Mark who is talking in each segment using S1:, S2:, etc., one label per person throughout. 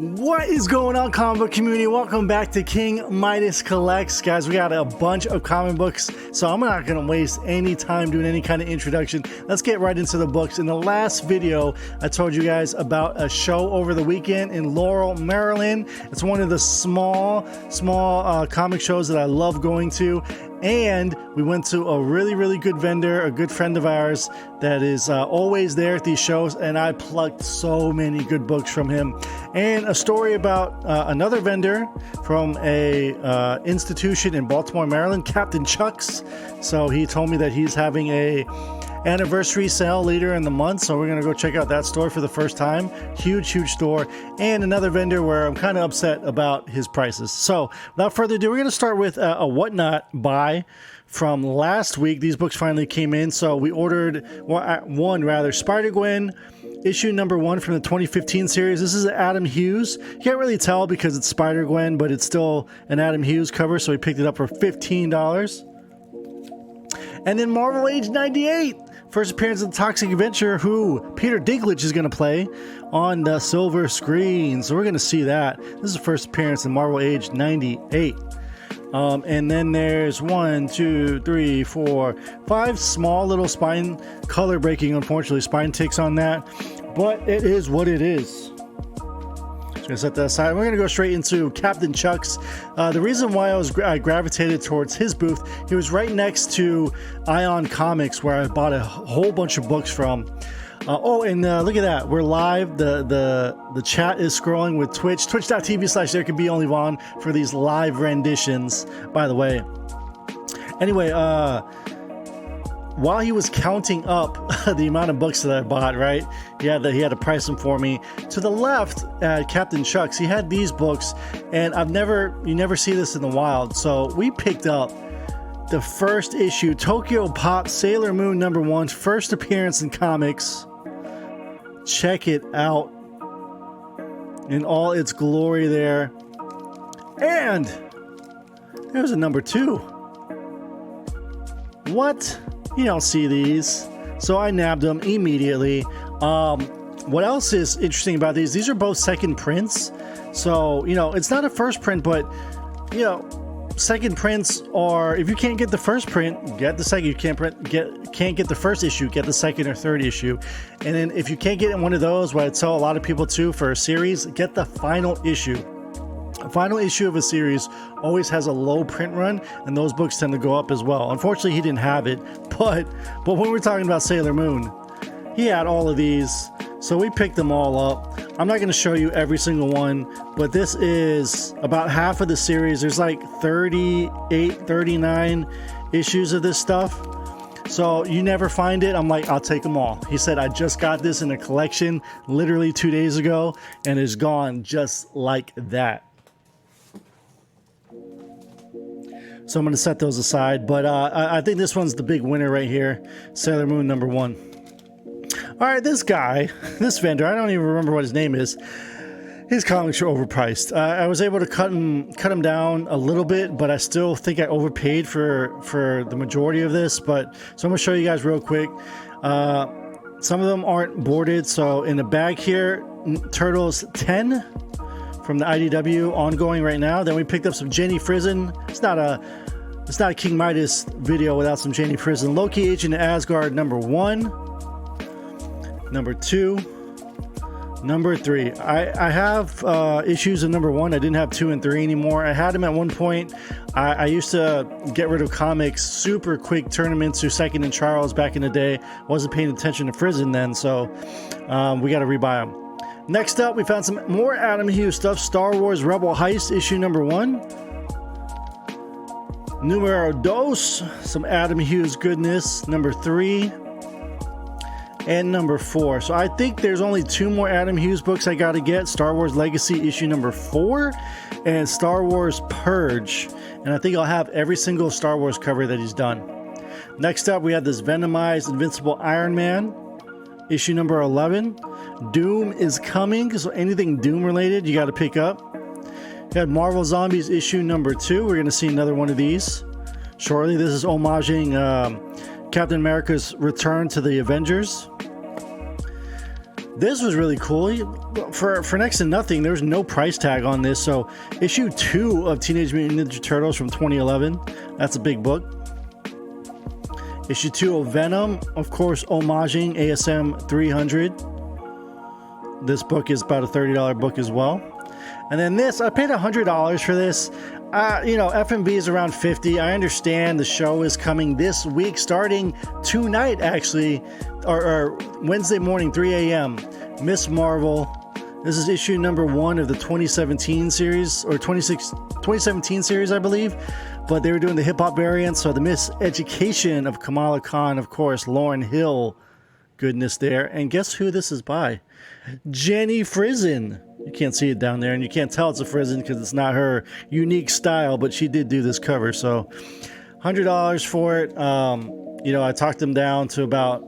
S1: What is going on, comic book community? Welcome back to King Midas Collects. Guys, we got a bunch of comic books, so I'm not going to waste any time doing any kind of introduction. Let's get right into the books. In the last video, I told you guys about a show over the weekend in Laurel, Maryland. It's one of the small comic shows that I love going to. And we went to a really good vendor, a good friend of ours that is always there at these shows, and I plucked so many good books from him. And a story about another vendor from a institution in Baltimore, Maryland, Captain Chuck's. So he told me that he's having a anniversary sale later in the month, so we're gonna go check out that store for the first time. Huge store. And another vendor where I'm kind of upset about his prices. So without further ado, we're gonna start with a Whatnot buy from last week. These books finally came in, so we ordered one Spider-Gwen issue number 1 from the 2015 series. This is Adam Hughes. You can't really tell because it's Spider-Gwen, but it's still an Adam Hughes cover, so we picked it up for $15. And then Marvel Age 98, first appearance of the Toxic Adventure, who Peter Dinklage is going to play on the silver screen. So we're going to see that. This is the first appearance in Marvel Age 98. And then there's 1, 2, 3, 4, 5 small little spine color breaking. Unfortunately, spine ticks on that, but it is what it is. Gonna set that aside. We're gonna go straight into Captain Chuck's. The reason why I gravitated towards his booth, he was right next to Ion Comics, where I bought a whole bunch of books from. And look at that, we're live. The chat is scrolling with Twitch, twitch.tv/ThereCanBeOnlyVon for these live renditions, by the way. Anyway, while he was counting up the amount of books that I bought, right? He had to price them for me. To the left at Captain Chuck's, he had these books, and you never see this in the wild. So we picked up the first issue, Tokyo Pop Sailor Moon number 1, first appearance in comics. Check it out in all its glory there. And there's a number 2. What? You don't see these, so I nabbed them immediately. What else is interesting about these? These are both second prints, so it's not a first print, but second prints are, if you can't get the first print, get the second. You can't get the first issue, get the second or third issue. And then if you can't get one of those, what I tell a lot of people too for a series, get the final issue. A final issue of a series always has a low print run, and those books tend to go up as well. Unfortunately, he didn't have it, but when we're talking about Sailor Moon, he had all of these, so we picked them all up. I'm not going to show you every single one, but this is about half of the series. There's like 38, 39 issues of this stuff, so you never find it. I'm like, I'll take them all. He said, I just got this in a collection literally 2 days ago, and it's gone just like that. So I'm going to set those aside, but I think this one's the big winner right here, Sailor Moon number 1. All right, this guy, this vendor, I don't even remember what his name is. His comics are overpriced. I was able to cut him down a little bit, but I still think I overpaid for the majority of this. So I'm going to show you guys real quick. Some of them aren't boarded, so in the bag here, Turtles 10. From the IDW ongoing right now. Then we picked up some Jenny Frizen. It's not a King Midas video without some Jenny Frizen. Loki Agent of Asgard number 1, number 2, number 3. I have issues of number 1. I didn't have 2 and 3 anymore. I had them at one point. I used to get rid of comics super quick, turn them into Second and Charles back in the day. Wasn't paying attention to Frizen then, so we got to rebuy them. Next up, we found some more Adam Hughes stuff. Star Wars Rebel Heist, issue number 1. Numero dos, some Adam Hughes goodness, number 3. And number 4. So I think there's only 2 more Adam Hughes books I got to get. Star Wars Legacy, issue number 4. And Star Wars Purge. And I think I'll have every single Star Wars cover that he's done. Next up, we have this Venomized Invincible Iron Man, issue number 11. Doom is coming, so anything Doom related you got to pick up. You have Marvel Zombies issue number 2. We're going to see another one of these shortly. This is homaging Captain America's return to the Avengers. This was really cool. For next to nothing, there's no price tag on this. So issue 2 of Teenage Mutant Ninja Turtles from 2011. That's a big book. Issue 2 of Venom, of course, homaging ASM 300. This book is about a $30 book as well. And then this, I paid $100 for this. You know, FMV is around $50. I understand the show is coming this week, starting tonight, actually, or Wednesday morning, 3 a.m. Miss Marvel. This is issue number 1 of the 2017 series, or 2017 series, I believe. But they were doing the hip hop variant, so the Miseducation of Kamala Khan, of course, Laurel Hill. Goodness there. And guess who this is by? Jenny Frison. You can't see it down there, and you can't tell it's a Frison because it's not her unique style, but she did do this cover. So $100 for it. You know, I talked them down to about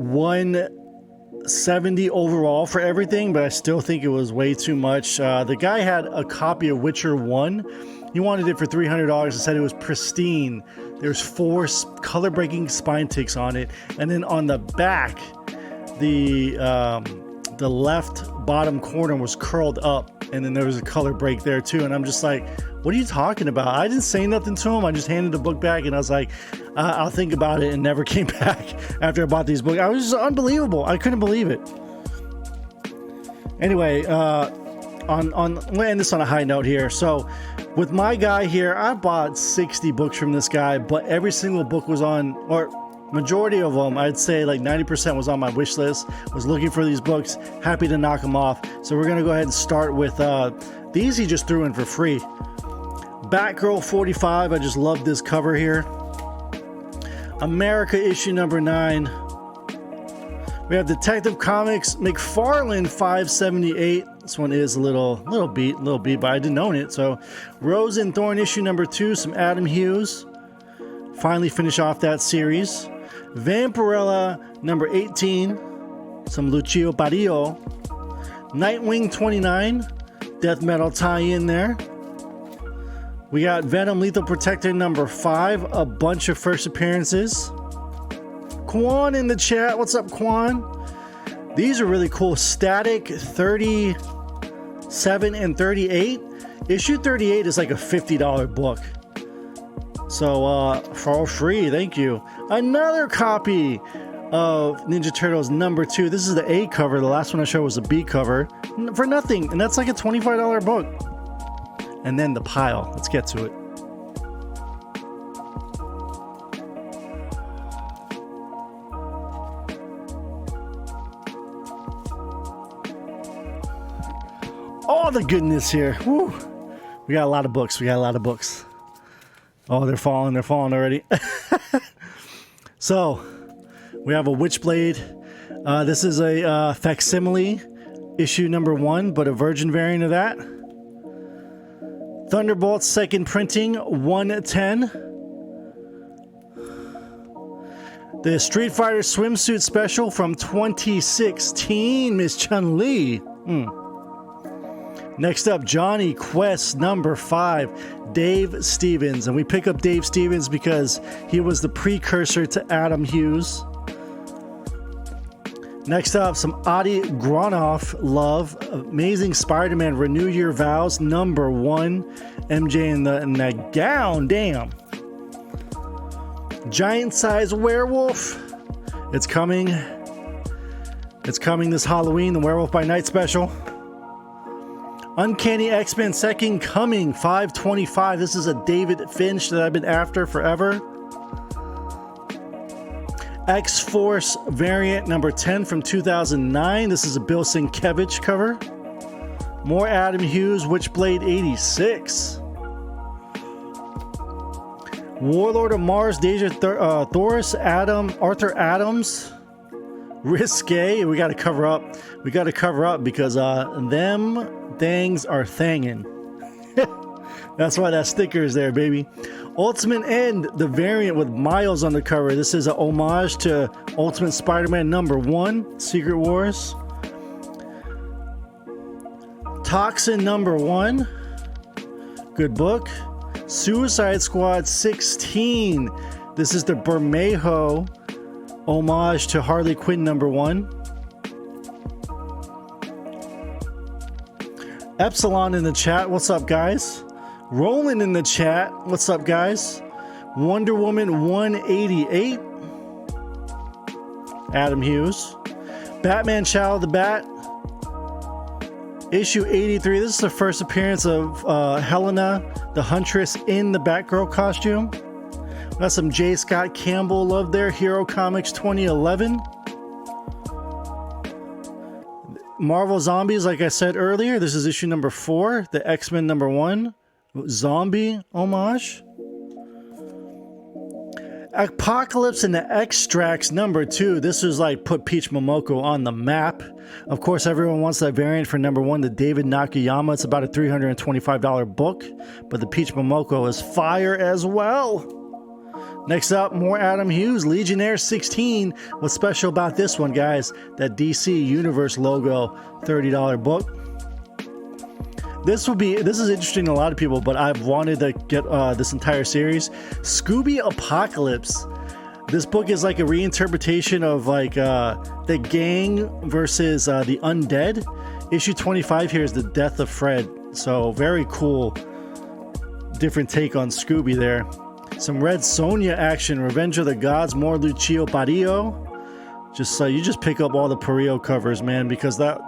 S1: $170 overall for everything, but I still think it was way too much. The guy had a copy of Witcher 1. He wanted it for $300 and said it was pristine. There's 4 color-breaking spine ticks on it, and then on the back, the left bottom corner was curled up, and then there was a color break there too. And I'm just like, what are you talking about? I didn't say nothing to him. I just handed the book back, and I was like, I'll think about it, and never came back after I bought these books. I was just unbelievable. I couldn't believe it. Anyway, we'll end this on a high note here. So with my guy here, I bought 60 books from this guy, but every single book was on, or majority of them, I'd say like 90% was on my wish list. Was looking for these books, happy to knock them off. So we're gonna go ahead and start with these he just threw in for free. Batgirl 45, I just love this cover here. America issue number 9. We have Detective Comics McFarlane 578. This one is a little beat, but I didn't own it. So Rose and Thorn issue number 2, some Adam Hughes. Finally finish off that series. Vampirella number 18, some Lucio Barrio. Nightwing 29, death metal tie-in there. We got Venom Lethal Protector number 5, a bunch of first appearances. Quan in the chat, what's up, Quan? These are really cool. Static 37 and 38. Issue 38 is like a $50 book. So, for free, thank you. Another copy of Ninja Turtles number 2. This is the A cover. The last one I showed was a B cover. For nothing. And that's like a $25 book. And then the pile. Let's get to it. All the goodness here. Woo. We got a lot of books. Oh, they're falling already. So, we have a Witchblade. This is a facsimile, issue number 1, but a virgin variant of that. Thunderbolt's second printing, 110. The Street Fighter swimsuit special from 2016, Miss Chun-Li. Next up, Johnny Quest number 5, Dave Stevens. And we pick up Dave Stevens because he was the precursor to Adam Hughes. Next up, some Adi Gronoff love. Amazing Spider-Man Renew Your Vows number 1. MJ in that gown, damn. Giant Size Werewolf. It's coming. It's coming this Halloween, the Werewolf by Night special. Uncanny X-Men Second Coming 525. This is a David Finch that I've been after forever. X-Force variant number 10 from 2009. This is a Bill Sienkiewicz cover. More Adam Hughes, Witchblade 86. Warlord of Mars, Deja Thoris, Arthur Adams. Risque. We got to cover up. We got to cover up because them things are thangin'. That's why that sticker is there, baby. Ultimate End, the variant with Miles on the cover. This is a homage to Ultimate Spider-Man number 1, Secret Wars. Toxin number 1. Good book. Suicide Squad 16. This is the Bermejo homage to Harley Quinn number 1. Epsilon in the chat. What's up, guys? Roland in the chat. What's up, guys? Wonder Woman 188. Adam Hughes. Batman Shadow of the Bat. Issue 83. This is the first appearance of Helena, the Huntress, in the Batgirl costume. Got some J. Scott Campbell love there. Hero Comics 2011. Marvel Zombies, like I said earlier, this is issue number 4. The X-Men #1 zombie homage. Apocalypse and the Extracts #2. This was like put Peach Momoko on the map. Of course, everyone wants that variant for #1, the David Nakayama. It's about a $325 book, but the Peach Momoko is fire as well. Next up, more Adam Hughes, Legionnaire 16. What's special about this one, guys? That DC Universe logo, $30 book. This is interesting to a lot of people, but I've wanted to get this entire series. Scooby Apocalypse. This book is like a reinterpretation of like the gang versus the undead. Issue 25 here is the death of Fred. So very cool. Different take on Scooby there. Some Red Sonja action. Revenge of the Gods, more Lucio Barrio. You just pick up all the Parillo covers, man, because that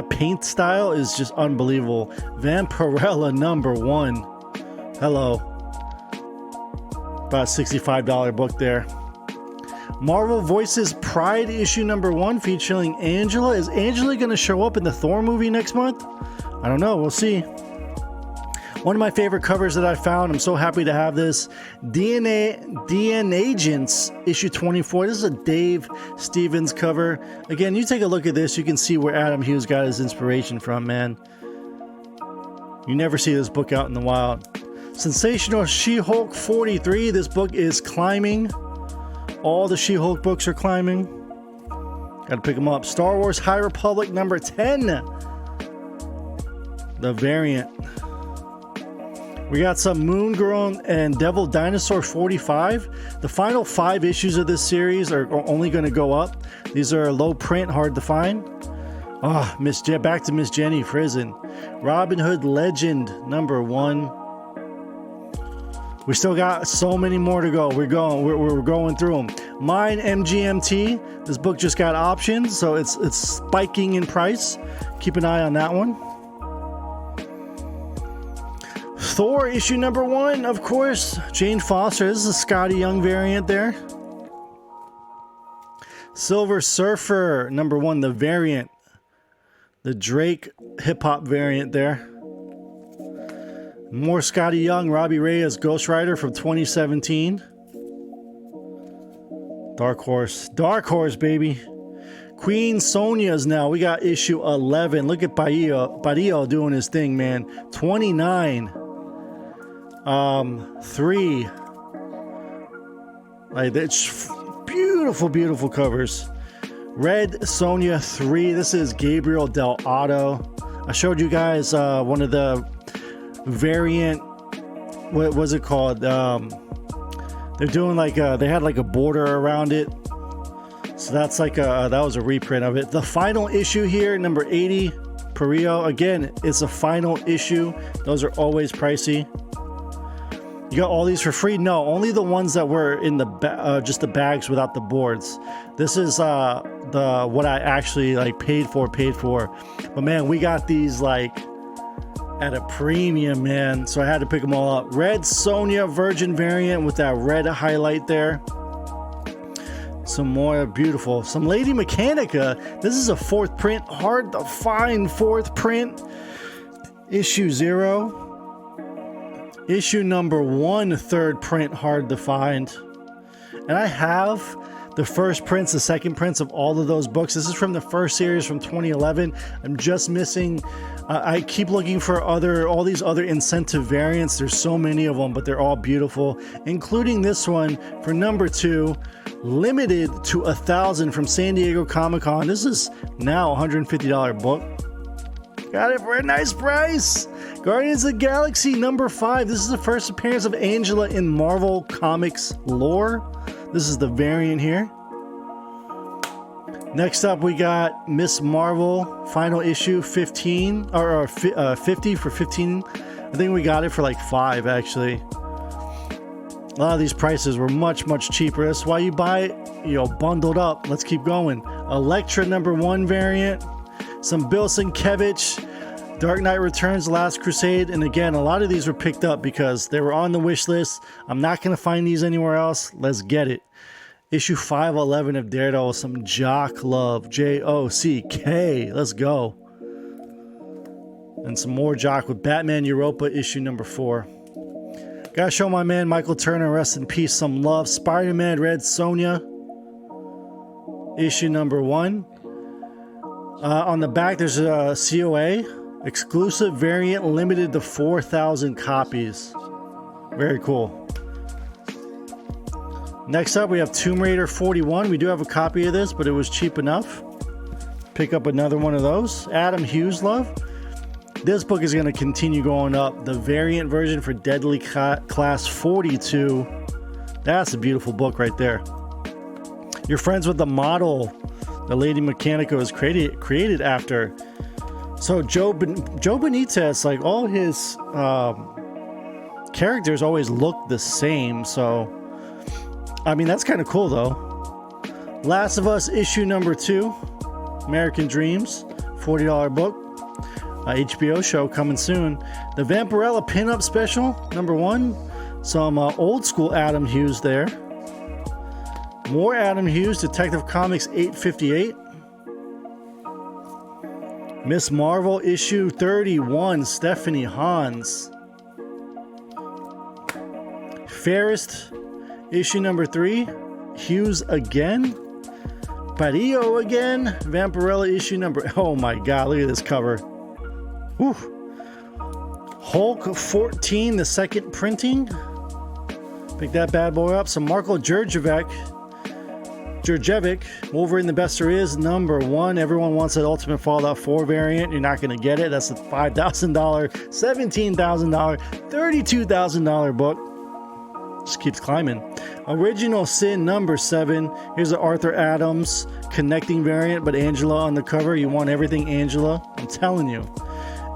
S1: paint style is just unbelievable. Vampirella #1. Hello. About $65 book there. Marvel Voices Pride issue #1 featuring Angela. Is Angela going to show up in the Thor movie next month? I don't know. We'll see. One of my favorite covers that I found. I'm so happy to have this. DNA Agents issue 24. This is a Dave Stevens cover. Again, you take a look at this. You can see where Adam Hughes got his inspiration from, man. You never see this book out in the wild. Sensational She-Hulk 43. This book is climbing. All the She-Hulk books are climbing. Gotta pick them up. Star Wars High Republic #10. The variant. We got some Moon Girl and Devil Dinosaur 45. The final 5 issues of this series are only going to go up. These are low print, hard to find. Oh, back to Miss Jenny Prison. Robin Hood Legend #1. We still got so many more to go. We're going through them. Mine MGMT. This book just got options, so it's spiking in price. Keep an eye on that one. Thor issue #1, of course. Jane Foster. This is a Scotty Young variant there. Silver Surfer #1, the variant. The Drake hip hop variant there. More Scotty Young, Robbie Reyes, Ghost Rider from 2017. Dark Horse, baby. Queen Sonja's now. We got issue 11. Look at Barrio doing his thing, man. 29. 3. Like, it's beautiful covers. Red Sonja 3. This is Gabriel Del Otto. I showed you guys one of the variant. What was it called? They're doing like they had like a border around it. So that's like that was a reprint of it. The final issue here, number 80, Parillo. Again, it's a final issue. Those are always pricey. You got all these for free? No, only the ones that were in the just the bags without the boards. This is the what I actually like paid for. But man, we got these like at a premium, man. So I had to pick them all up. Red Sonja Virgin variant with that red highlight there. Some more beautiful. Some Lady Mechanica. This is a 4th print. Hard to find 4th print. Issue 0. Issue #1, 3rd print, hard to find. And I have the first prints, the second prints of all of those books. This is from the first series from 2011. I'm just missing. I keep looking for all these other incentive variants. There's so many of them, but they're all beautiful, including this one for #2, limited to 1,000 from San Diego Comic-Con. This is now a $150 book. Got it for a nice price. Guardians of the Galaxy #5. This is the first appearance of Angela in Marvel Comics lore. This is the variant here. Next up, we got Miss Marvel final issue 15 or 50 for 15. I think we got it for like 5 actually. A lot of these prices were much cheaper. That's why you buy it, you know, bundled up. Let's keep going. Elektra #1 variant, some Bill Sienkiewicz, Dark Knight Returns, Last Crusade, and again, a lot of these were picked up because they were on the wish list. I'm not gonna find these anywhere else. Let's get it. Issue 511 of Daredevil, some Jock love, Jock. Let's go. And some more Jock with Batman Europa issue #4. Gotta show my man Michael Turner, rest in peace, some love. Spider-Man Red Sonja, issue #1. On the back, there's a COA, exclusive variant, limited to 4,000 copies. Very cool. Next up, we have Tomb Raider 41. We do have a copy of this, but it was cheap enough. Pick up another one of those. Adam Hughes love. This book is going to continue going up. The variant version for Deadly Class 42. That's a beautiful book right there. You're friends with the model the Lady Mechanica was created after. So Joe Benitez, like all his characters always look the same. So, I mean, that's kind of cool though. Last of Us issue #2. American Dreams, $40 book. HBO show coming soon. The Vampirella pinup special #1. Some old school Adam Hughes there. More Adam Hughes, Detective Comics 858. Miss Marvel issue 31, Stephanie Hans. Fairest issue #3, Hughes again. Parillo again. Vampirella issue oh my god, look at this cover. Whew. Hulk 14, the second printing. Pick that bad boy up. Some Marko Djurjevic, Wolverine the Best There Is, #1. Everyone wants that Ultimate Fallout 4 variant. You're not going to get it. That's a $5,000, $17,000, $32,000 book. Just keeps climbing. Original Sin #7. Here's an Arthur Adams connecting variant, but Angela on the cover. You want everything Angela. I'm telling you.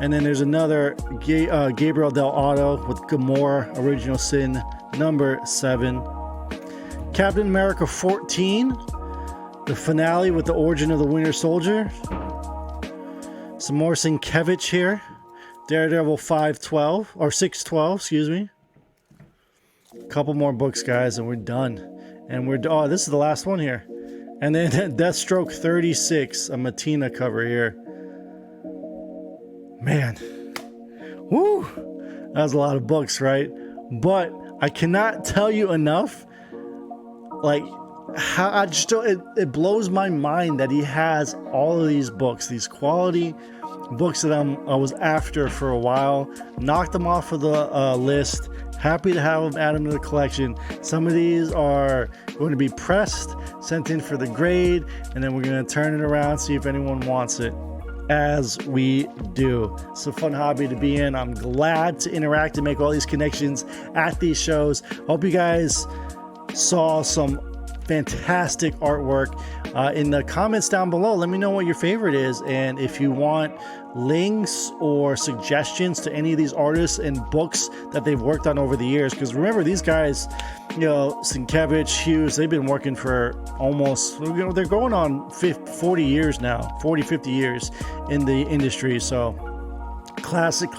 S1: And then there's another Gabriel Del Otto with Gamora, Original Sin #7. Captain America 14, the finale with the origin of the Winter Soldier. Some more Sienkiewicz here. Daredevil 512, or 612, excuse me. A couple more books, guys, and we're done. And oh, this is the last one here. And then Deathstroke 36, a Matina cover here. Man, woo, that was a lot of books, right? But I cannot tell you enough, like, how it blows my mind that he has all of these books, these quality books that I was after for a while. Knocked them off of the list. Happy to have them add them to the collection. Some of these are going to be pressed, sent in for the grade, and then we're going to turn it around, see if anyone wants it. As we do. It's a fun hobby to be in. I'm glad to interact and make all these connections at these shows. Hope you guys saw some fantastic artwork. In the comments down below, let me know what your favorite is, and if you want links or suggestions to any of these artists and books that they've worked on over the years, because remember, these guys, you know, Sienkiewicz, Hughes, they've been working for almost, you know, they're going on 40 years now, 40, 50 years in the industry. So classic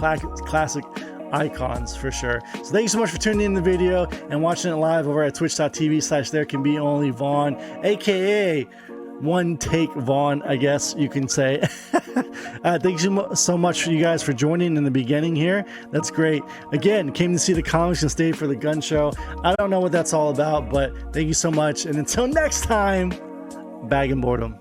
S1: icons for sure. So thank you so much for tuning in the video and watching it live over at twitch.tv/therecanbeonlyvaughn, aka One Take Vaughn, I guess you can say. Thank you so much for you guys for joining in the beginning here. That's great. Again, came to see the comics and stayed for the gun show. I don't know what that's all about, but thank you so much. And until next time, bag and boredom.